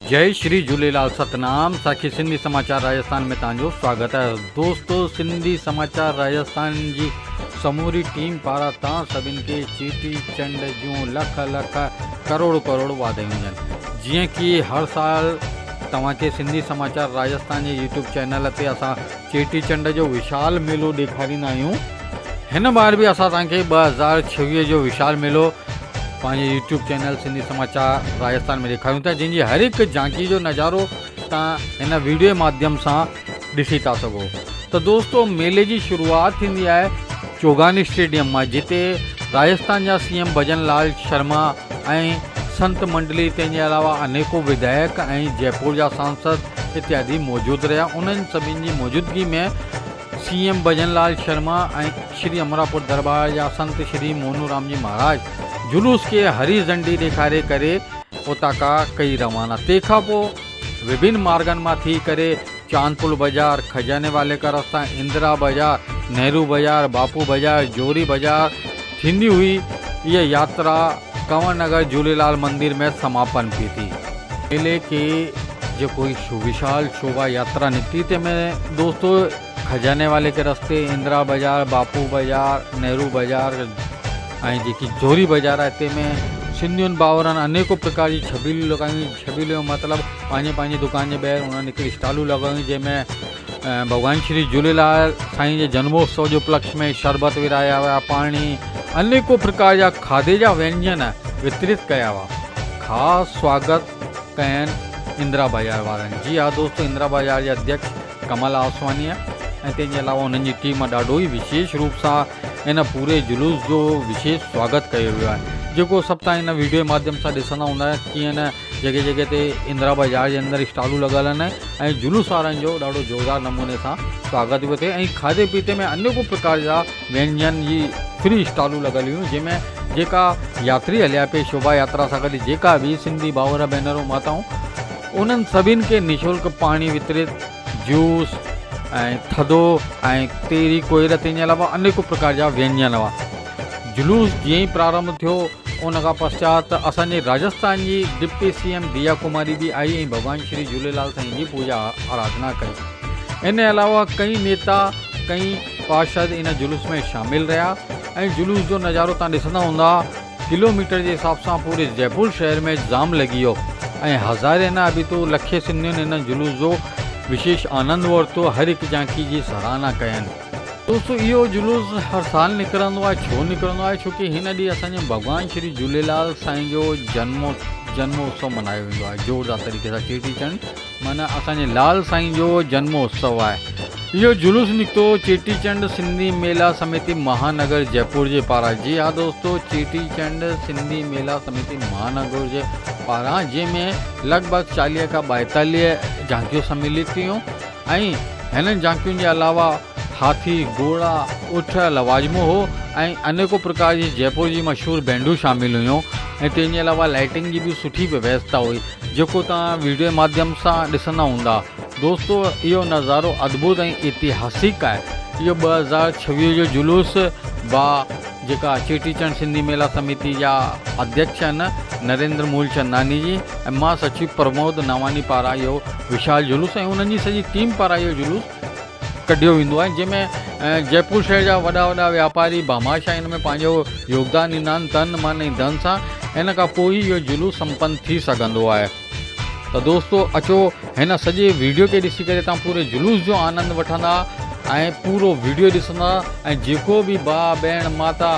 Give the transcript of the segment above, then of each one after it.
जय श्री झूलेलाल सतनाम साखी सिंधी समाचार राजस्थान में तव्हांजो स्वागत है। दोस्तों, सिंधी समाचार राजस्थान जी समूरी टीम पारां तव्हां सभिनि खे चेटी चंड जूं लख लख करोड़ करोड़ वाधायूं हुजनि। जीअं कि हर साल तव्हांखे सिंधी समाचार राजस्थान जे यूट्यूब चैनल ते असां चेटी चंड जो विशाल मेलो ॾेखारींदा आहियूं। हिन बार बि असां तव्हांखे 2026 जो विशाल मेलो पंहिंजे यूट्यूब चैनल सिंधी समाचार राजस्थान में ॾेखारियूं था, जंहिंजी हर हिकु झांकी जो नज़ारो तव्हां हिन वीडियो जे माध्यम सां ॾिसी था सघो। त दोस्तों, मेले जी शुरूआति थींदी आहे चोगानी स्टेडियम मां, जिते राजस्थान जा सीएम भजन लाल शर्मा ऐं संत मंडली, तंहिंजे अलावा अनेकों विधायक ऐं जयपुर जा सांसद इत्यादि मौजूदु रहिया। उन्हनि सभिनि जी मौजूदगी में सीएम भजन लाल शर्मा ऐं श्री अमरापुर दरबार जा संत श्री मोनू राम जी महाराज जुलूस के हरी झंडी ॾेखारे करे उतां खां कई रवाना। तंहिंखां पोइ विभिन्न मार्गनि मां थी करे चांदपुर बाज़ार, खजाने वाले का रास्ता, इंदिरा बाज़ार, नेहरू बाज़ार, बापू बाज़ार, जोरी बाज़ार थींदी हुई। ये यात्रा कंवर नगर झूलेलाल मंदिर में समापन की थी। मेले के जो कोई विशाल शोभा यात्रा निकली थे में दोस्तों खजाने वाले के रास्ते, इंदिरा बाज़ार, बापू बाज़ार, नेहरू बाज़ार ऐं जेकी जोरी बाज़ार आहे हिते में सिंधियुनि भाउरनि अनेकों प्रकार जी छबीलूं लॻायूं। छबीलूं मतिलबु पंहिंजे दुकान जे ॿाहिरि उन्हनि हिकिड़ी स्टालूं लॻायूं, जंहिंमें भॻवान श्री झूलेलाल साईं जे जन्मोत्सव जो उपलक्ष्य में शरबत विराया हुआ, पाणी, अनेकों प्रकार जा खाधे जा व्यंजन वितरित कया हुआ। ख़ासि स्वागत कयनि इंदिरा बाज़ार वारनि। जी हा दोस्तों, इंदिरा बाज़ार जे अध्यक्ष कमल आसवानी ऐं तंहिंजे अलावा उन्हनि जी टीम ॾाढो ई विशेष रूप सां इन पूरे जुलूस जो विशेष स्वागत कयो वियो आहे, जेको सभु तव्हां हिन वीडियो जे माध्यम सां ॾिसंदा हूंदा कीअं न जॻह जॻह ते इंदिरा बाज़ार जे अंदरि स्टालूं लॻल आहिनि ऐं जुलूस वारनि जो ॾाढो ज़ोरदार नमूने सां स्वागत पियो थिए। ऐं खाधे पीते में अनेकों प्रकार जा व्यंजन जी फ्री स्टालूं लॻल हुयूं, जंहिंमें जेका यात्री हलिया पिए शोभा यात्रा सां गॾु, जेका बि सिंधी भाउर भेनरूं माताऊं, उन्हनि सभिनि खे निःशुल्क पाणी वितरित, जूस ऐं थधो ऐं तेरी कोयर, तंहिंजे अलावा अनेकों प्रकार जा व्यंजन हुआ। जुलूस जीअं ई प्रारंभ थियो उन खां पश्चात असांजे राजस्थान जी डिप्टी सीएम दिया कुमारी बि आई ऐं भॻवान श्री झूलेलाल साईं जी पूजा आराधना कई। इन अलावा कई नेता, कई पार्षद इन जुलूस में शामिल रहिया ऐं जुलूस जो नज़ारो तव्हां ॾिसंदा हूंदा। किलोमीटर जे हिसाब सां पूरे जयपुर शहर में जाम लॻी वियो ऐं हज़ारे न अभी तो लखे सिंधियुनि इन जुलूस जो विशेष आनंद वरितो, हर हिकु झांकी जी सराहना कयनि। दोस्तों, इहो जुलूस हर साल निकिरंदो आहे। छो निकिरंदो आहे? छोकी हिन ॾींहुं असांजे भॻवान श्री झूलेलाल साईं जो जन्मोत्सव मल्हायो वेंदो आहे ज़ोरदार तरीक़े सां। चेटी चंड माना असांजे लाल साईं जो जन्मोत्सव आहे। इहो जुलूस निकितो चेटी चंड सिंधी मेला समिति महानगर जयपुर जे पारां। जी हा दोस्तों, चेटी चंड सिंधी मेला समिति महानगर जे पारां, जंहिंमें लॻभॻि 40 खां 42 झांकियूं सम्मिलित थियूं ऐं हिननि झांकियुनि जे अलावा हाथी, घोड़ा, उठ, लवाजमो हो ऐं अनेकों प्रकार जी जयपुर जी मशहूरु बैंडूं शामिल हुयूं ऐं तंहिंजे अलावा लाइटिंग जी बि सुठी व्यवस्था हुई, जेको तव्हां वीडियो जे माध्यम सां ॾिसंदा हूंदा। दोस्तों, इहो नज़ारो अद्भुत ऐं ऐतिहासिक आहे। इहो 2026 जो जुलूस जेका चेटी चंड सिंधी मेला समिति जा अध्यक्ष आहिनि नरेंद्र मूलचंदानी जी ऐं मां सचिव प्रमोद नवानी पारां इहो विशाल जुलूस ऐं उन्हनि जी सॼी टीम पारां इहो जुलूस कढियो वेंदो आहे, जंहिंमें जयपुर शहर जा वॾा वॾा वापारी भामाशाह हिन में पंहिंजो योगदान ॾींदा आहिनि तन मन ऐं धन सां। हिन खां पोइ इहो जुलूस संपन्न थी सघंदो आहे। त दोस्तों, अचो हिन सॼे वीडियो खे ॾिसी करे तव्हां पूरे जुलूस जो आनंद वठंदा ऐं पूरो वीडियो ॾिसंदा ऐं जेको बि भाउ भेण माता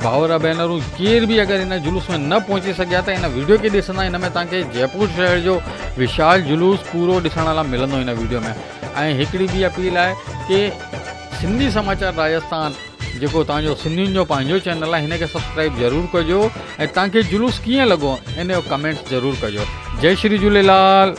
भाउर भेनरूं केर बि अगरि हिन जुलूस में न पहुची सघिया त हिन वीडियो खे ॾिसंदा। हिन में तव्हांखे जयपुर शहर जो विशाल जुलूस पूरो ॾिसण लाइ मिलंदो हिन वीडियो में। ऐं हिकिड़ी ॿी अपील आहे कि सिंधी समाचार राजस्थान जेको तव्हांजो सिंधियुनि जो पंहिंजो चैनल आहे, हिन खे सब्सक्राइब ज़रूरु कजो ऐं तव्हांखे जुलूस कीअं लॻो इन जो कमेंट्स ज़रूरु कजो। जय श्री झूलेलाल।